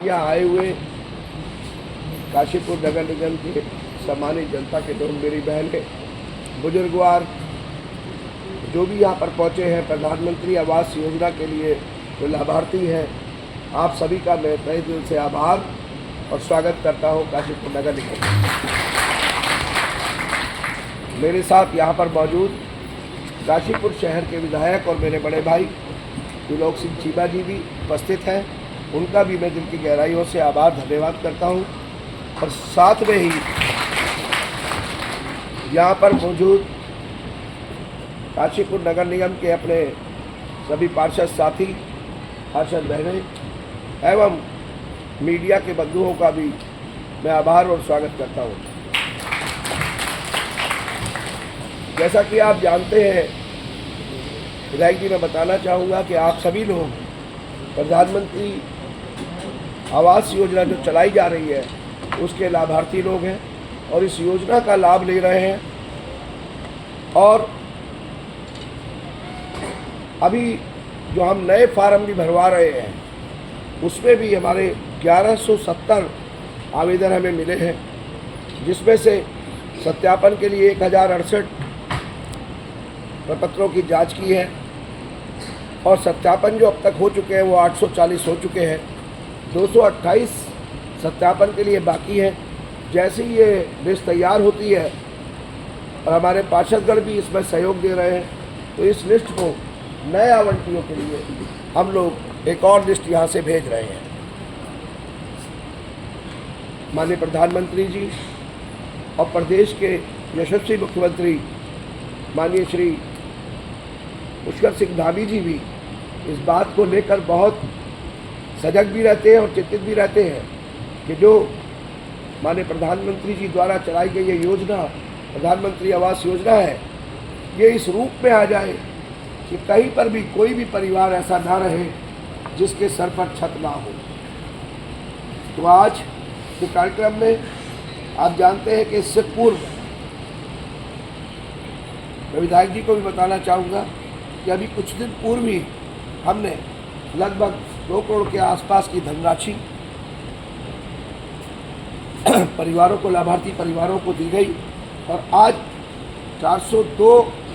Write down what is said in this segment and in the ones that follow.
यहाँ आए हुए काशीपुर नगर निगम के सम्मानित जनता के लोग, मेरी बहनें, बुजुर्गवार जो भी यहाँ पर पहुँचे हैं, प्रधानमंत्री आवास योजना के लिए जो लाभार्थी हैं, आप सभी का मैं तहे दिल से आभार और स्वागत करता हूँ काशीपुर नगर निगम। मेरे साथ यहाँ पर मौजूद काशीपुर शहर के विधायक और मेरे बड़े भाई त्रिलोक सिंह चीबा जी भी उपस्थित हैं। उनका भी मैं दिल की गहराइयों से आभार धन्यवाद करता हूं। और साथ में ही यहाँ पर मौजूद काशीपुर नगर निगम के अपने सभी पार्षद साथी, पार्षद बहनें एवं मीडिया के बंधुओं का भी मैं आभार और स्वागत करता हूं। जैसा कि आप जानते हैं, विधायक जी, मैं बताना चाहूँगा कि आप सभी लोग प्रधानमंत्री आवास योजना जो चलाई जा रही है उसके लाभार्थी लोग हैं और इस योजना का लाभ ले रहे हैं। और अभी जो हम नए फार्म भी भरवा रहे हैं उसमें भी हमारे 1170 आवेदन हमें मिले हैं, जिसमें से सत्यापन के लिए 1068 प्रपत्रों की जांच की है और सत्यापन जो अब तक हो चुके हैं वो 840 हो चुके हैं। 228 सत्यापन के लिए बाकी है। जैसे ही ये लिस्ट तैयार होती है और हमारे पार्षदगण भी इसमें सहयोग दे रहे हैं, तो इस लिस्ट को नए आवंटियों के लिए हम लोग एक और लिस्ट यहाँ से भेज रहे हैं। माननीय प्रधानमंत्री जी और प्रदेश के यशस्वी मुख्यमंत्री माननीय श्री पुष्कर सिंह धामी जी भी इस बात को लेकर बहुत सजग भी रहते हैं और चिंतित भी रहते हैं कि जो माननीय प्रधानमंत्री जी द्वारा चलाई गई ये योजना, प्रधानमंत्री आवास योजना है, ये इस रूप में आ जाए कि कहीं पर भी कोई भी परिवार ऐसा ना रहे जिसके सर पर छत ना हो। तो आज के कार्यक्रम में आप जानते हैं कि इससे पूर्व मैं विधायक जी को भी बताना चाहूँगा कि अभी कुछ दिन पूर्व ही हमने लगभग 2 करोड़ के आसपास की धनराशि परिवारों को, लाभार्थी परिवारों को दी गई और आज 402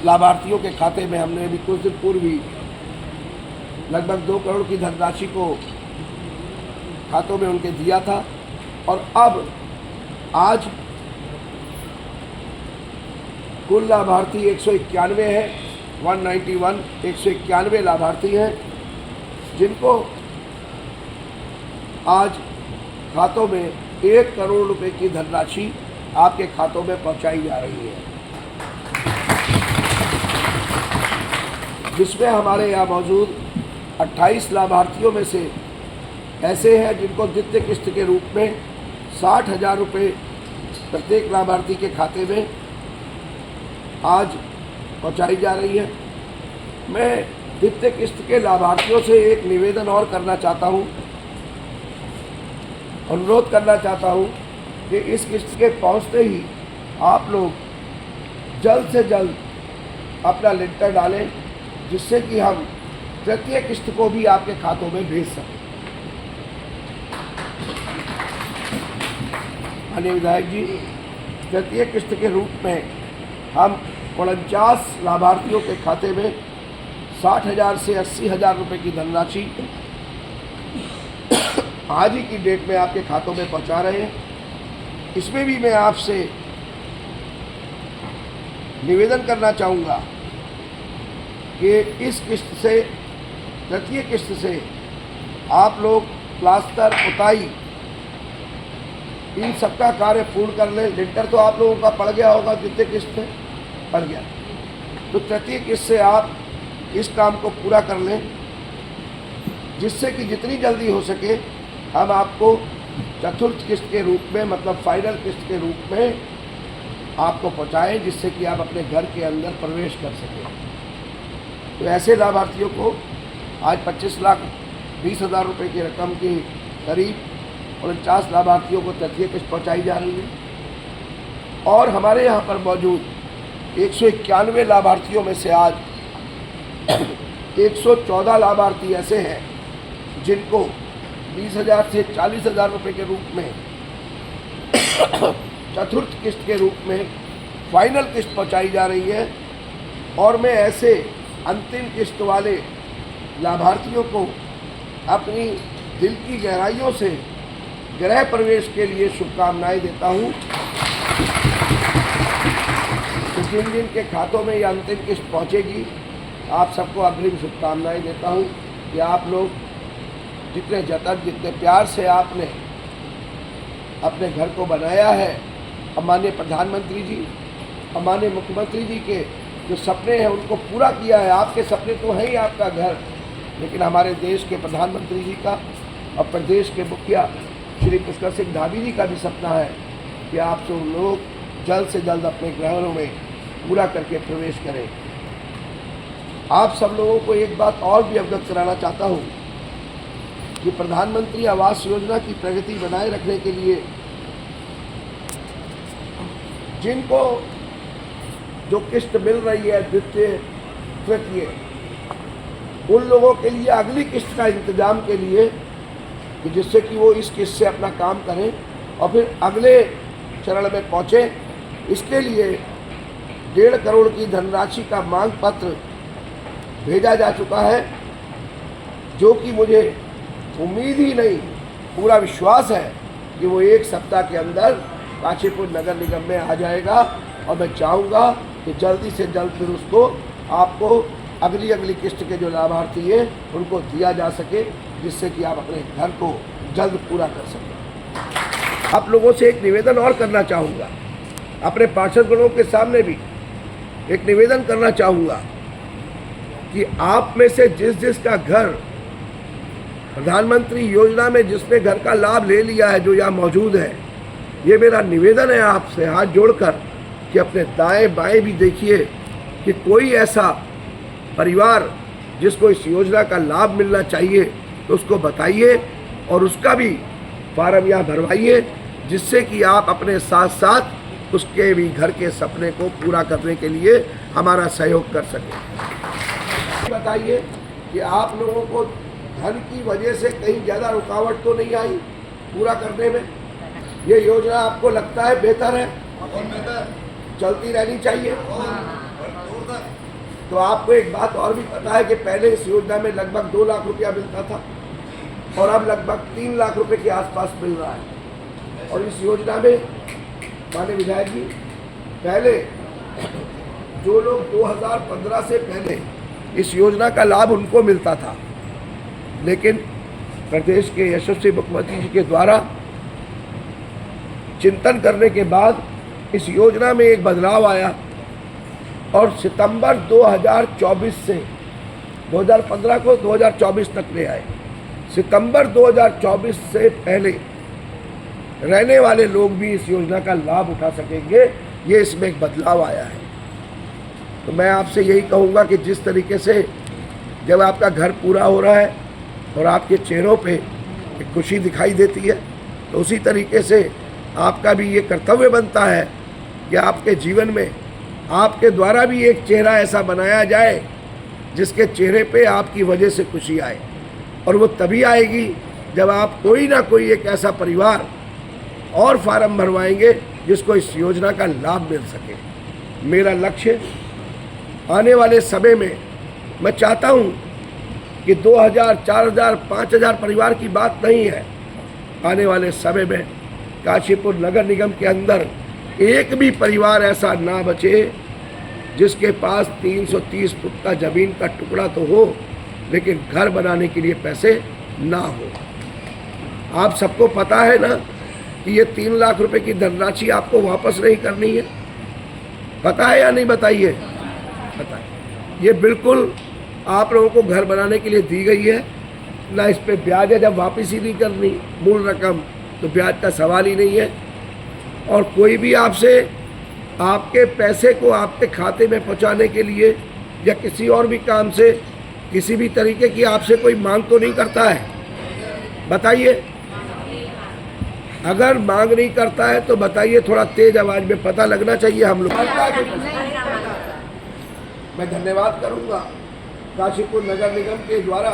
लाभार्थियों के खाते में हमने अभी कुछ दिन पूर्व ही लगभग 2 करोड़ की धनराशि को खातों में उनके दिया था। और अब आज कुल लाभार्थी 191 है, 191 लाभार्थी हैं, जिनको आज खातों में 1 करोड़ रुपए की धनराशि आपके खातों में पहुंचाई जा रही है, जिसमें हमारे यहाँ मौजूद 28 लाभार्थियों में से ऐसे हैं जिनको द्वितीय किस्त के रूप में 60,000 रुपये प्रत्येक लाभार्थी के खाते में आज पहुंचाई जा रही है। मैं द्वितीय किस्त के लाभार्थियों से एक निवेदन और करना चाहता हूं, अनुरोध करना चाहता हूं कि इस किस्त के पहुंचते ही आप लोग जल्द से जल्द अपना लिंटर डालें, जिससे कि हम तृतीय किस्त को भी आपके खातों में भेज सकें। माननीय विधायक जी, तृतीय किस्त के रूप में हम 49 लाभार्थियों के खाते में 60,000 से 80,000 रुपये की धनराशि आज ही की डेट में आपके खातों में पहुंचा रहे हैं। इसमें भी मैं आपसे निवेदन करना चाहूँगा कि इस किस्त से, तृतीय किस्त से आप लोग प्लास्टर, पुताई, इन सबका कार्य पूर्ण कर लें। लिंटर तो आप लोगों का पड़ गया होगा, द्वितीय किस्त में पड़ गया, तो तृतीय किस्त से आप इस काम को पूरा कर लें, जिससे कि जितनी जल्दी हो सके हम आपको चतुर्थ किस्त के रूप में, मतलब फाइनल किस्त के रूप में आपको पहुंचाएं, जिससे कि आप अपने घर के अंदर प्रवेश कर सकें। तो ऐसे लाभार्थियों को आज 25,20,000 रुपये की रकम की करीब 49 लाभार्थियों को तृतीय किस्त पहुँचाई जा रही है। और हमारे यहाँ पर मौजूद 191 लाभार्थियों में से आज 114 लाभार्थी ऐसे हैं जिनको 20,000 से 40,000 रुपये के रूप में चतुर्थ किस्त के रूप में फाइनल किस्त पहुंचाई जा रही है। और मैं ऐसे अंतिम किस्त वाले लाभार्थियों को अपनी दिल की गहराइयों से गृह प्रवेश के लिए शुभकामनाएं देता हूं। तो जिन जिन के खातों में यह अंतिम किस्त पहुंचेगी, आप सबको अग्रिम शुभकामनाएं देता हूं कि आप लोग जितने जतन, जितने प्यार से आपने अपने घर को बनाया है, माननीय प्रधानमंत्री जी, माननीय मुख्यमंत्री जी के जो सपने हैं उनको पूरा किया है। आपके सपने तो हैं ही आपका घर, लेकिन हमारे देश के प्रधानमंत्री जी का और प्रदेश के मुखिया श्री पुष्कर सिंह धामी जी का भी सपना है कि आप सब लोग जल्द से जल्द अपने घरों में पूरा करके प्रवेश करें। आप सब लोगों को एक बात और भी अवगत कराना चाहता हूँ कि प्रधानमंत्री आवास योजना की प्रगति बनाए रखने के लिए जिनको जो किस्त मिल रही है द्वितीय तृतीय, उन लोगों के लिए अगली किस्त का इंतजाम के लिए कि जिससे कि वो इस किस्त से अपना काम करें और फिर अगले चरण में पहुँचे, इसके लिए 1.5 करोड़ की धनराशि का मांग पत्र भेजा जा चुका है, जो कि मुझे उम्मीद ही नहीं, पूरा विश्वास है कि वो 1 सप्ताह के अंदर काशीपुर नगर निगम में आ जाएगा। और मैं चाहूँगा कि जल्दी से जल्द फिर उसको आपको अगली किस्त के जो लाभार्थी हैं उनको दिया जा सके, जिससे कि आप अपने घर को जल्द पूरा कर सकें। आप लोगों से एक निवेदन और करना चाहूँगा, अपने पार्षदगणों के सामने भी एक निवेदन करना चाहूँगा कि आप में से जिसका घर प्रधानमंत्री योजना में जिसने घर का लाभ ले लिया है, जो यहाँ मौजूद है, ये मेरा निवेदन है आपसे हाथ जोड़कर कि अपने दाएं बाएं भी देखिए कि कोई ऐसा परिवार जिसको इस योजना का लाभ मिलना चाहिए तो उसको बताइए और उसका भी फार्म यहाँ भरवाइए, जिससे कि आप अपने साथ साथ उसके भी घर के सपने को पूरा करने के लिए हमारा सहयोग कर सकें। बताइए कि आप लोगों को धन की वजह से कहीं ज़्यादा रुकावट तो नहीं आई पूरा करने में? ये योजना आपको लगता है बेहतर है, चलती रहनी चाहिए? तो आपको एक बात और भी पता है कि पहले इस योजना में लगभग 2 लाख रुपया मिलता था और अब लगभग 3 लाख रुपए के आसपास मिल रहा है। और इस योजना में माननीय विधायक जी, पहले जो लोग 2015 से पहले इस योजना का लाभ उनको मिलता था, लेकिन प्रदेश के यशस्वी मुख्यमंत्री जी के द्वारा चिंतन करने के बाद इस योजना में एक बदलाव आया और सितंबर 2024 से 2015 को 2024 तक ले आए। सितंबर 2024 से पहले रहने वाले लोग भी इस योजना का लाभ उठा सकेंगे, ये इसमें एक बदलाव आया है। तो मैं आपसे यही कहूँगा कि जिस तरीके से जब आपका घर पूरा हो रहा है और आपके चेहरों पे एक खुशी दिखाई देती है, तो उसी तरीके से आपका भी ये कर्तव्य बनता है कि आपके जीवन में आपके द्वारा भी एक चेहरा ऐसा बनाया जाए जिसके चेहरे पे आपकी वजह से खुशी आए। और वो तभी आएगी जब आप कोई ना कोई एक ऐसा परिवार और फार्म भरवाएंगे जिसको इस योजना का लाभ मिल सके। मेरा लक्ष्य आने वाले समय में मैं चाहता हूँ कि 2000, 4000, 5000 परिवार की बात नहीं है। आने वाले समय में काशीपुर नगर निगम के अंदर एक भी परिवार ऐसा ना बचे जिसके पास 330 फुट का ज़मीन का टुकड़ा तो हो, लेकिन घर बनाने के लिए पैसे ना हो। आप सबको पता है ना कि ये 3 लाख रुपए की धनराशि आपको वापस नहीं करनी है, पता है या नहीं? बताइए। पता है। ये बिल्कुल आप लोगों को घर बनाने के लिए दी गई है, ना इस पे ब्याज है। जब वापस ही नहीं करनी मूल रकम तो ब्याज का सवाल ही नहीं है। और कोई भी आपसे आपके पैसे को आपके खाते में पहुंचाने के लिए या किसी और भी काम से किसी भी तरीके की आपसे कोई मांग तो नहीं करता है? बताइए। अगर मांग नहीं करता है तो बताइए, थोड़ा तेज आवाज में, पता लगना चाहिए हम लोग। मैं धन्यवाद करूंगा काशीपुर नगर निगम के द्वारा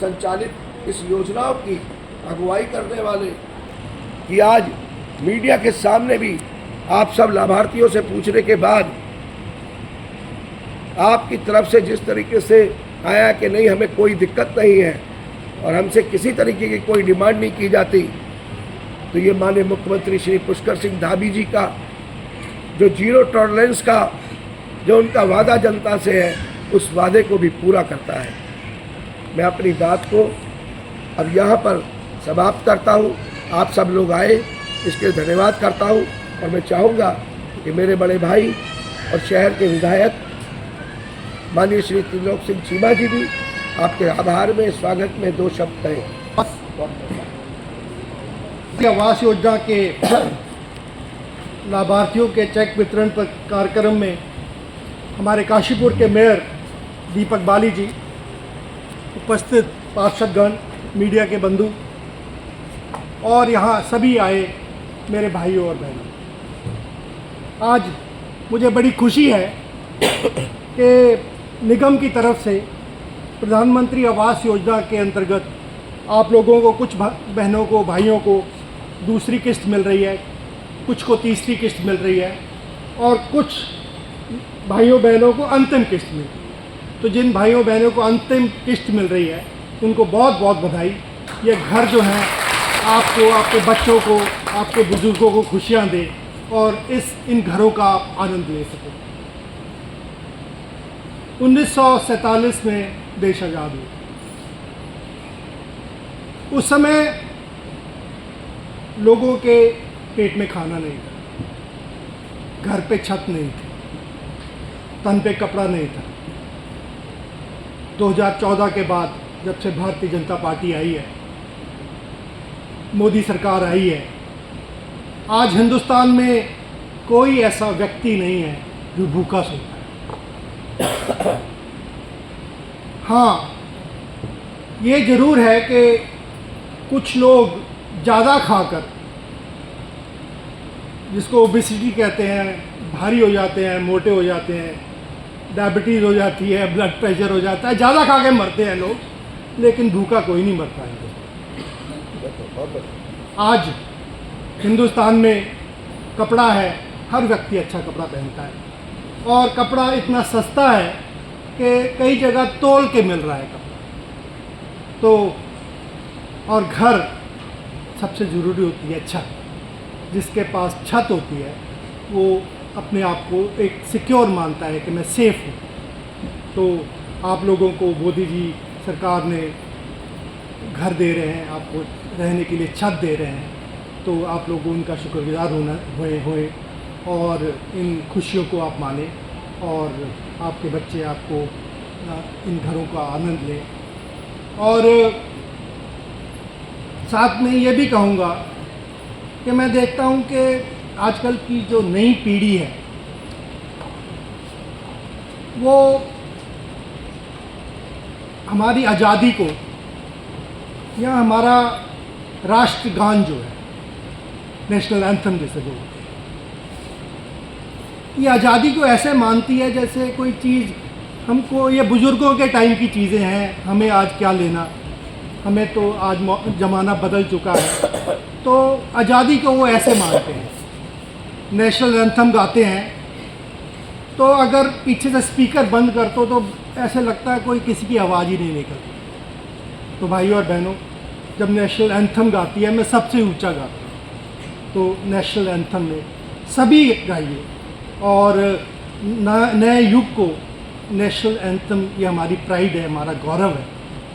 संचालित इस योजनाओं की अगुवाई करने वाले कि आज मीडिया के सामने भी आप सब लाभार्थियों से पूछने के बाद आपकी तरफ से जिस तरीके से आया कि नहीं हमें कोई दिक्कत नहीं है और हमसे किसी तरीके की कोई डिमांड नहीं की जाती, तो ये माननीय मुख्यमंत्री श्री पुष्कर सिंह धामी जी का जो जीरो टॉलरेंस का जो उनका वादा जनता से है, उस वादे को भी पूरा करता है। मैं अपनी बात को अब यहाँ पर समाप्त करता हूँ। आप सब लोग आए, इसके लिए धन्यवाद करता हूँ और मैं चाहूँगा कि मेरे बड़े भाई और शहर के विधायक माननीय श्री त्रिलोक सिंह चीमा जी भी आपके आभार में स्वागत में 2 शब्द कहें। आवास योजना के लाभार्थियों के चेक वितरण पर कार्यक्रम में हमारे काशीपुर के मेयर दीपक बाली जी, उपस्थित पार्षदगण, मीडिया के बंधु और यहाँ सभी आए मेरे भाइयों और बहनों। आज मुझे बड़ी खुशी है कि निगम की तरफ से प्रधानमंत्री आवास योजना के अंतर्गत आप लोगों को, कुछ बहनों को, भाइयों को दूसरी किस्त मिल रही है, कुछ को तीसरी किस्त मिल रही है और कुछ भाइयों बहनों को अंतिम किस्त मिल रही है। तो जिन भाइयों बहनों को अंतिम किस्त मिल रही है उनको बहुत बहुत बधाई। ये घर जो है आपको, आपके बच्चों को, आपके बुजुर्गों को खुशियाँ दे और इन घरों का आप आनंद ले सकें। 1947 में देश आज़ाद हुआ। उस समय लोगों के पेट में खाना नहीं था, घर पे छत नहीं थी, तन पे कपड़ा नहीं था। 2014 के बाद जब से भारतीय जनता पार्टी आई है, मोदी सरकार आई है, आज हिंदुस्तान में कोई ऐसा व्यक्ति नहीं है जो भूखा सोता है। हाँ, ये ज़रूर है कि कुछ लोग ज़्यादा खाकर, जिसको ओबेसिटी कहते हैं, भारी हो जाते हैं, मोटे हो जाते हैं, डायबिटीज़ हो जाती है, ब्लड प्रेशर हो जाता है, ज़्यादा खा के मरते हैं लोग, लेकिन भूखा कोई नहीं मरता है। आज हिंदुस्तान में कपड़ा है, हर व्यक्ति अच्छा कपड़ा पहनता है और कपड़ा इतना सस्ता है कि कई जगह तोल के मिल रहा है कपड़ा। तो और घर सबसे ज़रूरी होती है छत। जिसके पास छत होती है वो अपने आप को एक सिक्योर मानता है कि मैं सेफ़ हूँ। तो आप लोगों को मोदी जी सरकार ने घर दे रहे हैं, आपको रहने के लिए छत दे रहे हैं, तो आप लोग उनका शुक्रगुजार होए और इन खुशियों को आप माने और आपके बच्चे आपको इन घरों का आनंद लें। और साथ में ये भी कहूँगा कि मैं देखता हूँ कि आजकल की जो नई पीढ़ी है वो हमारी आज़ादी को या हमारा राष्ट्रगान जो है, नेशनल एंथम जैसे जो होते हैं, ये आज़ादी को ऐसे मानती है जैसे कोई चीज़ हमको, ये बुज़ुर्गों के टाइम की चीज़ें हैं, हमें आज क्या लेना, हमें तो आज ज़माना बदल चुका है। तो आज़ादी को वो ऐसे मानते हैं। नेशनल एंथम गाते हैं तो अगर पीछे से स्पीकर बंद कर तो ऐसे लगता है कोई किसी की आवाज़ ही नहीं निकलती। तो भाइयों और बहनों, जब नेशनल एंथम गाती है, मैं सबसे ऊंचा गाता हूँ, तो नेशनल एंथम में सभी गाइए और नए युग को नेशनल एंथम ये हमारी प्राइड है, हमारा गौरव है,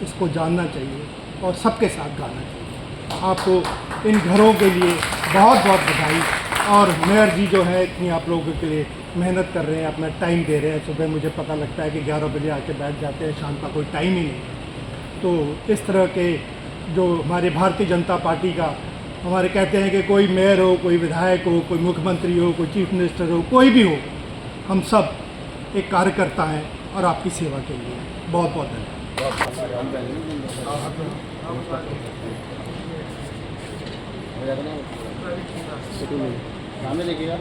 इसको जानना चाहिए और सबके साथ गाना चाहिए। आपको इन घरों के लिए बहुत बहुत बधाई। और मेयर जी जो है इतनी आप लोगों के लिए मेहनत कर रहे हैं, अपना टाइम दे रहे हैं। सुबह मुझे पता लगता है कि 11 बजे आके बैठ जाते हैं, शाम का कोई टाइम ही नहीं। तो इस तरह के जो हमारे भारतीय जनता पार्टी का, हमारे कहते हैं कि कोई मेयर हो, कोई विधायक हो, कोई मुख्यमंत्री हो, कोई चीफ मिनिस्टर हो, कोई भी हो, हम सब एक कार्यकर्ता हैं और आपकी सेवा के लिए बहुत बहुत धन्यवाद। सामने देखिएगा।